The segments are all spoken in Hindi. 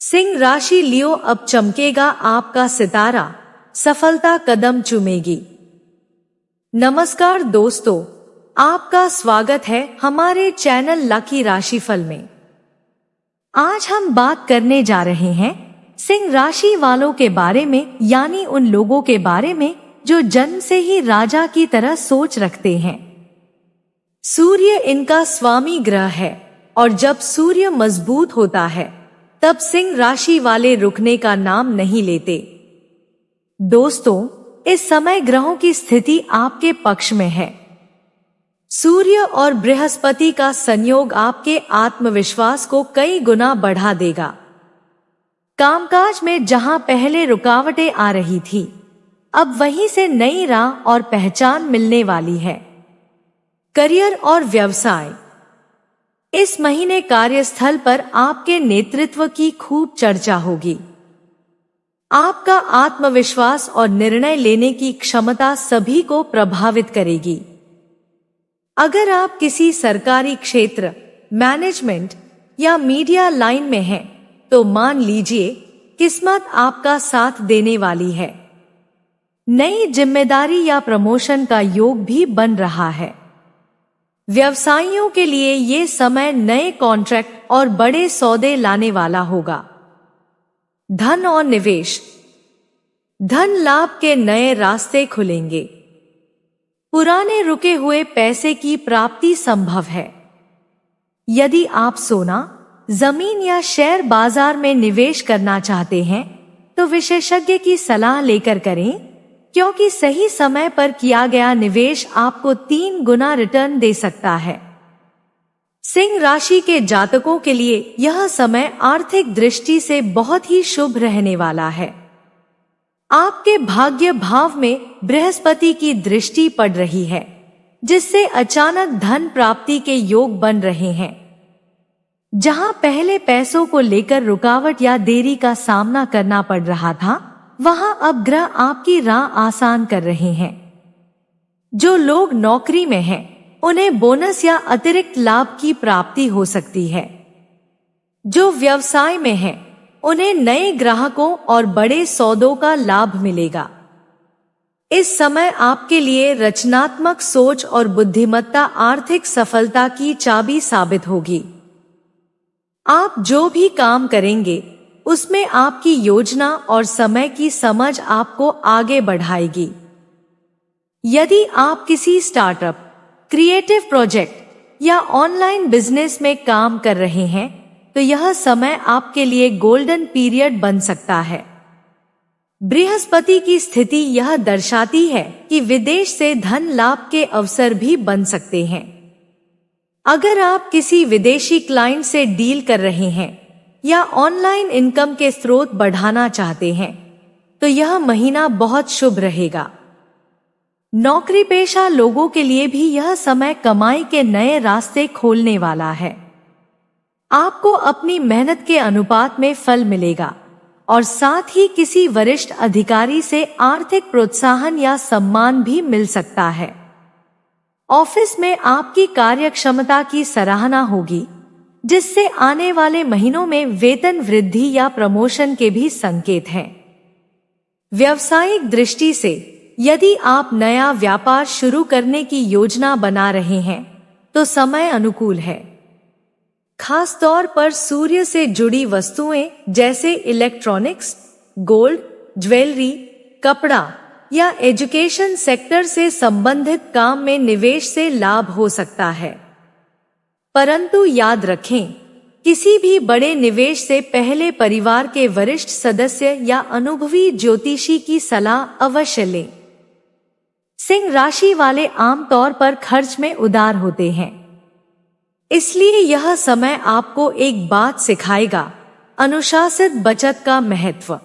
सिंह राशि लियो, अब चमकेगा आपका सितारा, सफलता कदम चूमेगी। नमस्कार दोस्तों, आपका स्वागत है हमारे चैनल लकी राशिफल में। आज हम बात करने जा रहे हैं सिंह राशि वालों के बारे में, यानी उन लोगों के बारे में जो जन्म से ही राजा की तरह सोच रखते हैं। सूर्य इनका स्वामी ग्रह है और जब सूर्य मजबूत होता है तब सिंह राशि वाले रुकने का नाम नहीं लेते। दोस्तों, इस समय ग्रहों की स्थिति आपके पक्ष में है। सूर्य और बृहस्पति का संयोग आपके आत्मविश्वास को कई गुना बढ़ा देगा। कामकाज में जहां पहले रुकावटें आ रही थी, अब वहीं से नई राह और पहचान मिलने वाली है। करियर और व्यवसाय, इस महीने कार्यस्थल पर आपके नेतृत्व की खूब चर्चा होगी। आपका आत्मविश्वास और निर्णय लेने की क्षमता सभी को प्रभावित करेगी। अगर आप किसी सरकारी क्षेत्र, मैनेजमेंट या मीडिया लाइन में हैं, तो मान लीजिए किस्मत आपका साथ देने वाली है। नई जिम्मेदारी या प्रमोशन का योग भी बन रहा है। व्यवसायियों के लिए ये समय नए कॉन्ट्रैक्ट और बड़े सौदे लाने वाला होगा। धन और निवेश, धन लाभ के नए रास्ते खुलेंगे। पुराने रुके हुए पैसे की प्राप्ति संभव है। यदि आप सोना, जमीन या शेयर बाजार में निवेश करना चाहते हैं तो विशेषज्ञ की सलाह लेकर करें, क्योंकि सही समय पर किया गया निवेश आपको 3 गुना रिटर्न दे सकता है। सिंह राशि के जातकों के लिए यह समय आर्थिक दृष्टि से बहुत ही शुभ रहने वाला है। आपके भाग्य भाव में बृहस्पति की दृष्टि पड़ रही है, जिससे अचानक धन प्राप्ति के योग बन रहे हैं। जहां पहले पैसों को लेकर रुकावट या देरी का सामना करना पड़ रहा था, वहां अब ग्रह आपकी राह आसान कर रहे हैं। जो लोग नौकरी में हैं, उन्हें बोनस या अतिरिक्त लाभ की प्राप्ति हो सकती है। जो व्यवसाय में हैं, उन्हें नए ग्राहकों और बड़े सौदों का लाभ मिलेगा। इस समय आपके लिए रचनात्मक सोच और बुद्धिमत्ता आर्थिक सफलता की चाबी साबित होगी। आप जो भी काम करेंगे उसमें आपकी योजना और समय की समझ आपको आगे बढ़ाएगी। यदि आप किसी स्टार्टअप, क्रिएटिव प्रोजेक्ट या ऑनलाइन बिजनेस में काम कर रहे हैं तो यह समय आपके लिए गोल्डन पीरियड बन सकता है। बृहस्पति की स्थिति यह दर्शाती है कि विदेश से धन लाभ के अवसर भी बन सकते हैं। अगर आप किसी विदेशी क्लाइंट से डील कर रहे हैं या ऑनलाइन इनकम के स्रोत बढ़ाना चाहते हैं तो यह महीना बहुत शुभ रहेगा। नौकरी पेशा लोगों के लिए भी यह समय कमाई के नए रास्ते खोलने वाला है। आपको अपनी मेहनत के अनुपात में फल मिलेगा और साथ ही किसी वरिष्ठ अधिकारी से आर्थिक प्रोत्साहन या सम्मान भी मिल सकता है। ऑफिस में आपकी कार्यक्षमता की सराहना होगी, जिससे आने वाले महीनों में वेतन वृद्धि या प्रमोशन के भी संकेत हैं। व्यावसायिक दृष्टि से यदि आप नया व्यापार शुरू करने की योजना बना रहे हैं तो समय अनुकूल है। खास तौर पर सूर्य से जुड़ी वस्तुएं जैसे इलेक्ट्रॉनिक्स, गोल्ड, ज्वेलरी, कपड़ा या एजुकेशन सेक्टर से संबंधित काम में निवेश से लाभ हो सकता है। परंतु याद रखें, किसी भी बड़े निवेश से पहले परिवार के वरिष्ठ सदस्य या अनुभवी ज्योतिषी की सलाह अवश्य लें। सिंह राशि वाले आमतौर पर खर्च में उदार होते हैं, इसलिए यह समय आपको एक बात सिखाएगा, अनुशासित बचत का महत्व।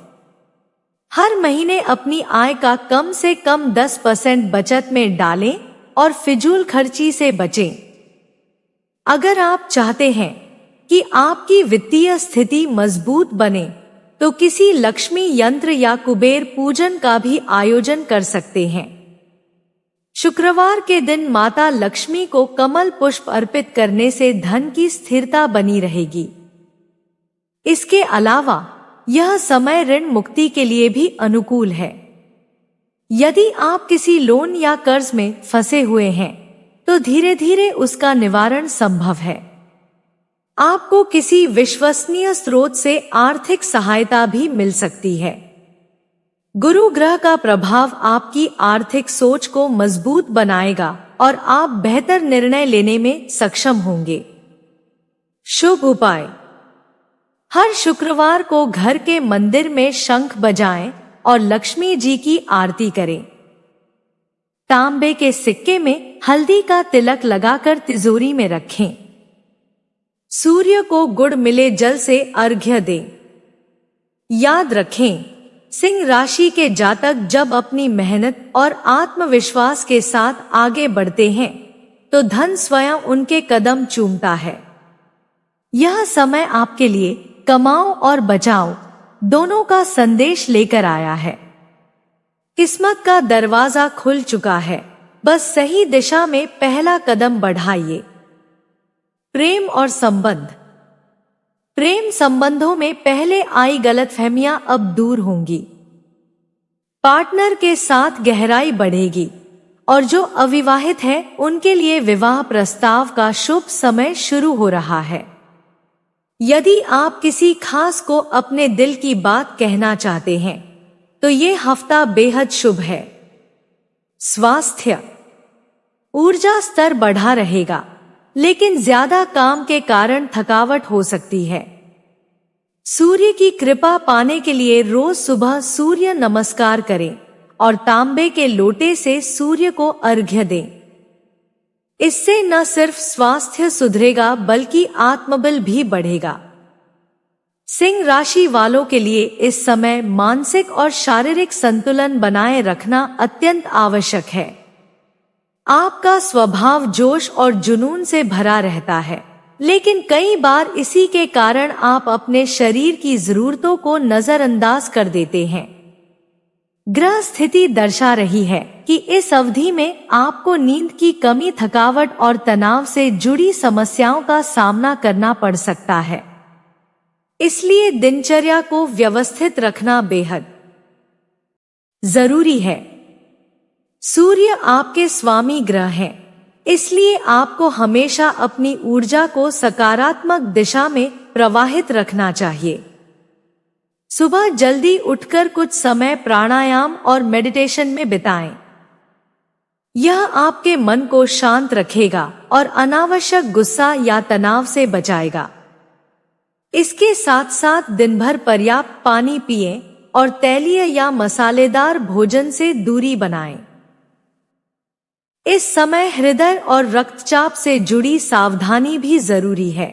हर महीने अपनी आय का कम से कम 10% बचत में डालें और फिजूल खर्ची से बचें। अगर आप चाहते हैं कि आपकी वित्तीय स्थिति मजबूत बने तो किसी लक्ष्मी यंत्र या कुबेर पूजन का भी आयोजन कर सकते हैं। शुक्रवार के दिन माता लक्ष्मी को कमल पुष्प अर्पित करने से धन की स्थिरता बनी रहेगी। इसके अलावा यह समय ऋण मुक्ति के लिए भी अनुकूल है। यदि आप किसी लोन या कर्ज में फंसे हुए हैं तो धीरे धीरे उसका निवारण संभव है। आपको किसी विश्वसनीय स्रोत से आर्थिक सहायता भी मिल सकती है। गुरु ग्रह का प्रभाव आपकी आर्थिक सोच को मजबूत बनाएगा और आप बेहतर निर्णय लेने में सक्षम होंगे। शुभ उपाय: हर शुक्रवार को घर के मंदिर में शंख बजाएं और लक्ष्मी जी की आरती करें। तांबे के सिक्के में हल्दी का तिलक लगाकर तिजोरी में रखें। सूर्य को गुड़ मिले जल से अर्घ्य दें। याद रखें, सिंह राशि के जातक जब अपनी मेहनत और आत्मविश्वास के साथ आगे बढ़ते हैं तो धन स्वयं उनके कदम चूमता है। यह समय आपके लिए कमाओ और बचाओ दोनों का संदेश लेकर आया है। किस्मत का दरवाजा खुल चुका है, बस सही दिशा में पहला कदम बढ़ाइए। प्रेम और संबंध: प्रेम संबंधों में पहले आई गलतफहमियां अब दूर होंगी। पार्टनर के साथ गहराई बढ़ेगी और जो अविवाहित है उनके लिए विवाह प्रस्ताव का शुभ समय शुरू हो रहा है। यदि आप किसी खास को अपने दिल की बात कहना चाहते हैं तो ये हफ्ता बेहद शुभ है। स्वास्थ्य: ऊर्जा स्तर बढ़ा रहेगा, लेकिन ज्यादा काम के कारण थकावट हो सकती है। सूर्य की कृपा पाने के लिए रोज सुबह सूर्य नमस्कार करें और तांबे के लोटे से सूर्य को अर्घ्य दें। इससे न सिर्फ स्वास्थ्य सुधरेगा बल्कि आत्मबल भी बढ़ेगा। सिंह राशि वालों के लिए इस समय मानसिक और शारीरिक संतुलन बनाए रखना अत्यंत आवश्यक है। आपका स्वभाव जोश और जुनून से भरा रहता है, लेकिन कई बार इसी के कारण आप अपने शरीर की जरूरतों को नजरअंदाज कर देते हैं। ग्रह स्थिति दर्शा रही है कि इस अवधि में आपको नींद की कमी, थकावट और तनाव से जुड़ी समस्याओं का सामना करना पड़ सकता है। इसलिए दिनचर्या को व्यवस्थित रखना बेहद जरूरी है। सूर्य आपके स्वामी ग्रह हैं, इसलिए आपको हमेशा अपनी ऊर्जा को सकारात्मक दिशा में प्रवाहित रखना चाहिए। सुबह जल्दी उठकर कुछ समय प्राणायाम और मेडिटेशन में बिताएं। यह आपके मन को शांत रखेगा और अनावश्यक गुस्सा या तनाव से बचाएगा। इसके साथ साथ दिन भर पर्याप्त पानी पिएं और तैलीय या मसालेदार भोजन से दूरी बनाएं। इस समय हृदय और रक्तचाप से जुड़ी सावधानी भी जरूरी है।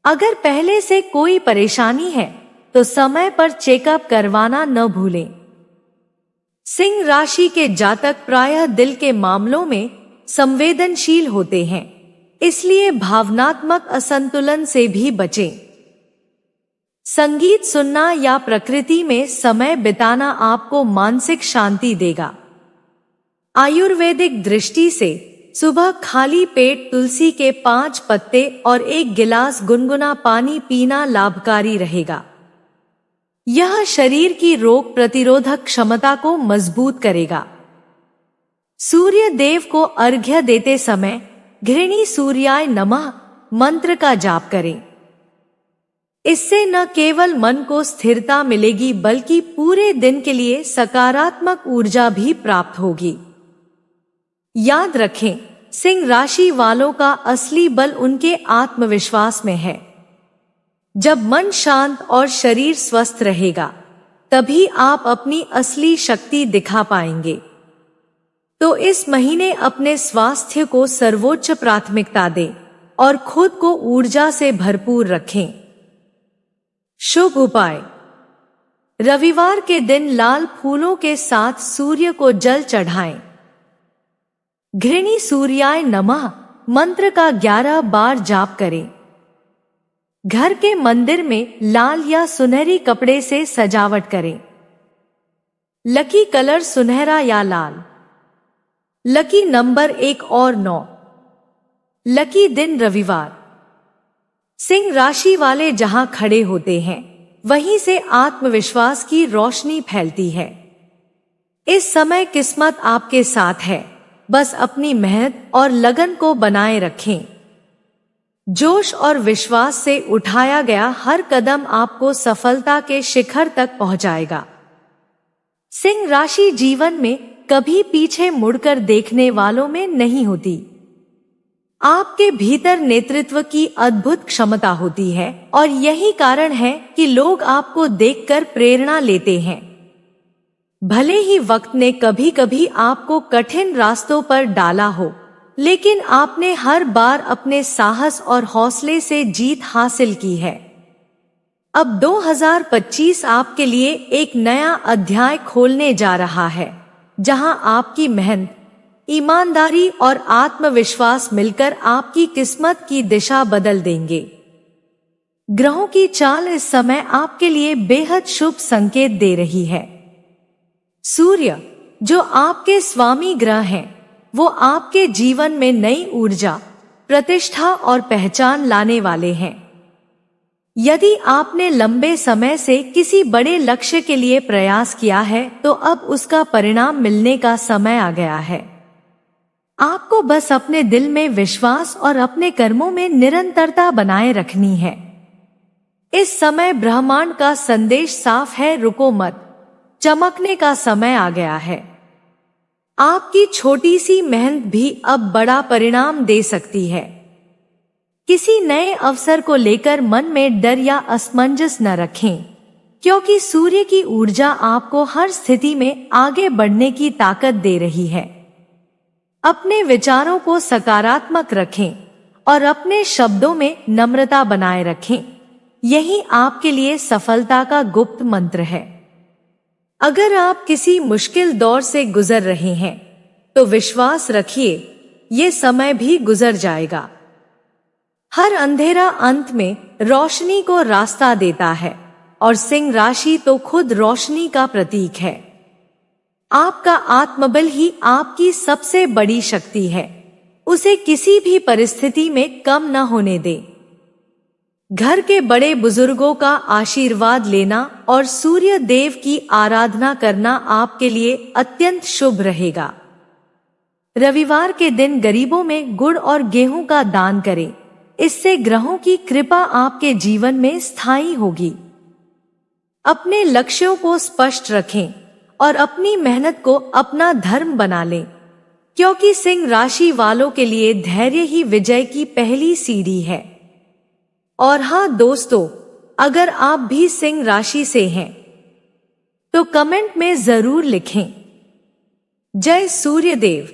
अगर पहले से कोई परेशानी है तो समय पर चेकअप करवाना न भूलें। सिंह राशि के जातक प्रायः दिल के मामलों में संवेदनशील होते हैं, इसलिए भावनात्मक असंतुलन से भी बचें। संगीत सुनना या प्रकृति में समय बिताना आपको मानसिक शांति देगा। आयुर्वेदिक दृष्टि से सुबह खाली पेट तुलसी के 5 पत्ते और 1 गिलास गुनगुना पानी पीना लाभकारी रहेगा। यह शरीर की रोग प्रतिरोधक क्षमता को मजबूत करेगा। सूर्य देव को अर्घ्य देते समय घृणी सूर्याय नमः मंत्र का जाप करें। इससे न केवल मन को स्थिरता मिलेगी बल्कि पूरे दिन के लिए सकारात्मक ऊर्जा भी प्राप्त होगी। याद रखें, सिंह राशि वालों का असली बल उनके आत्मविश्वास में है। जब मन शांत और शरीर स्वस्थ रहेगा, तभी आप अपनी असली शक्ति दिखा पाएंगे। तो इस महीने अपने स्वास्थ्य को सर्वोच्च प्राथमिकता दें और खुद को ऊर्जा से भरपूर रखें। शुभ उपाय: रविवार के दिन लाल फूलों के साथ सूर्य को जल चढ़ाएं। घृणी सूर्याय नमः मंत्र का 11 बार जाप करें। घर के मंदिर में लाल या सुनहरी कपड़े से सजावट करें। लकी कलर सुनहरा या लाल। लकी नंबर 1 और 9। लकी दिन रविवार। सिंह राशि वाले जहां खड़े होते हैं वहीं से आत्मविश्वास की रोशनी फैलती है। इस समय किस्मत आपके साथ है, बस अपनी मेहनत और लगन को बनाए रखें। जोश और विश्वास से उठाया गया हर कदम आपको सफलता के शिखर तक पहुंचाएगा। सिंह राशि जीवन में कभी पीछे मुड़कर देखने वालों में नहीं होती। आपके भीतर नेतृत्व की अद्भुत क्षमता होती है और यही कारण है कि लोग आपको देखकर प्रेरणा लेते हैं। भले ही वक्त ने कभी कभी आपको कठिन रास्तों पर डाला हो, लेकिन आपने हर बार अपने साहस और हौसले से जीत हासिल की है। अब 2025 आपके लिए एक नया अध्याय खोलने जा रहा है, जहां आपकी मेहनत, ईमानदारी और आत्मविश्वास मिलकर आपकी किस्मत की दिशा बदल देंगे। ग्रहों की चाल इस समय आपके लिए बेहद शुभ संकेत दे रही है। सूर्य, जो आपके स्वामी ग्रह हैं, वो आपके जीवन में नई ऊर्जा, प्रतिष्ठा और पहचान लाने वाले हैं। यदि आपने लंबे समय से किसी बड़े लक्ष्य के लिए प्रयास किया है, तो अब उसका परिणाम मिलने का समय आ गया है। आपको बस अपने दिल में विश्वास और अपने कर्मों में निरंतरता बनाए रखनी है। इस समय ब्रह्मांड का संदेश साफ है, रुको मत, चमकने का समय आ गया है। आपकी छोटी सी मेहनत भी अब बड़ा परिणाम दे सकती है। किसी नए अवसर को लेकर मन में डर या असमंजस न रखें, क्योंकि सूर्य की ऊर्जा आपको हर स्थिति में आगे बढ़ने की ताकत दे रही है। अपने विचारों को सकारात्मक रखें और अपने शब्दों में नम्रता बनाए रखें। यही आपके लिए सफलता का गुप्त मंत्र है। अगर आप किसी मुश्किल दौर से गुजर रहे हैं, तो विश्वास रखिए, ये समय भी गुजर जाएगा। हर अंधेरा अंत में रोशनी को रास्ता देता है और सिंह राशि तो खुद रोशनी का प्रतीक है। आपका आत्मबल ही आपकी सबसे बड़ी शक्ति है। उसे किसी भी परिस्थिति में कम न होने दें। घर के बड़े बुजुर्गों का आशीर्वाद लेना और सूर्य देव की आराधना करना आपके लिए अत्यंत शुभ रहेगा। रविवार के दिन गरीबों में गुड़ और गेहूं का दान करें। इससे ग्रहों की कृपा आपके जीवन में स्थायी होगी। अपने लक्ष्यों को स्पष्ट रखें और अपनी मेहनत को अपना धर्म बना लें, क्योंकि सिंह राशि वालों के लिए धैर्य ही विजय की पहली सीढ़ी है। और हाँ दोस्तों, अगर आप भी सिंह राशि से हैं, तो कमेंट में जरूर लिखें, जय सूर्यदेव,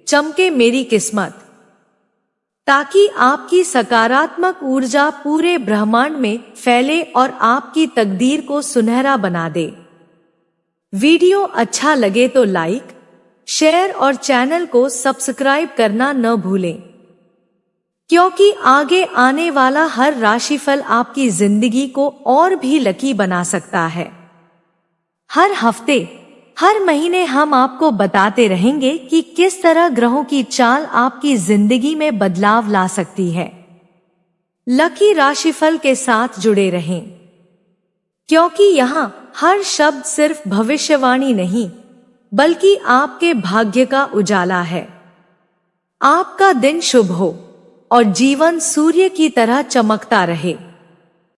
चमके मेरी किस्मत, ताकि आपकी सकारात्मक ऊर्जा पूरे ब्रह्मांड में फैले और आपकी तकदीर को सुनहरा बना दे। वीडियो अच्छा लगे तो लाइक, शेयर और चैनल को सब्सक्राइब करना न भूलें, क्योंकि आगे आने वाला हर राशिफल आपकी जिंदगी को और भी लकी बना सकता है। हर हफ्ते, हर महीने हम आपको बताते रहेंगे कि किस तरह ग्रहों की चाल आपकी जिंदगी में बदलाव ला सकती है। लकी राशिफल के साथ जुड़े रहें, क्योंकि यहाँ हर शब्द सिर्फ भविष्यवाणी नहीं, बल्कि आपके भाग्य का उजाला है। आपका दिन शुभ हो और जीवन सूर्य की तरह चमकता रहे।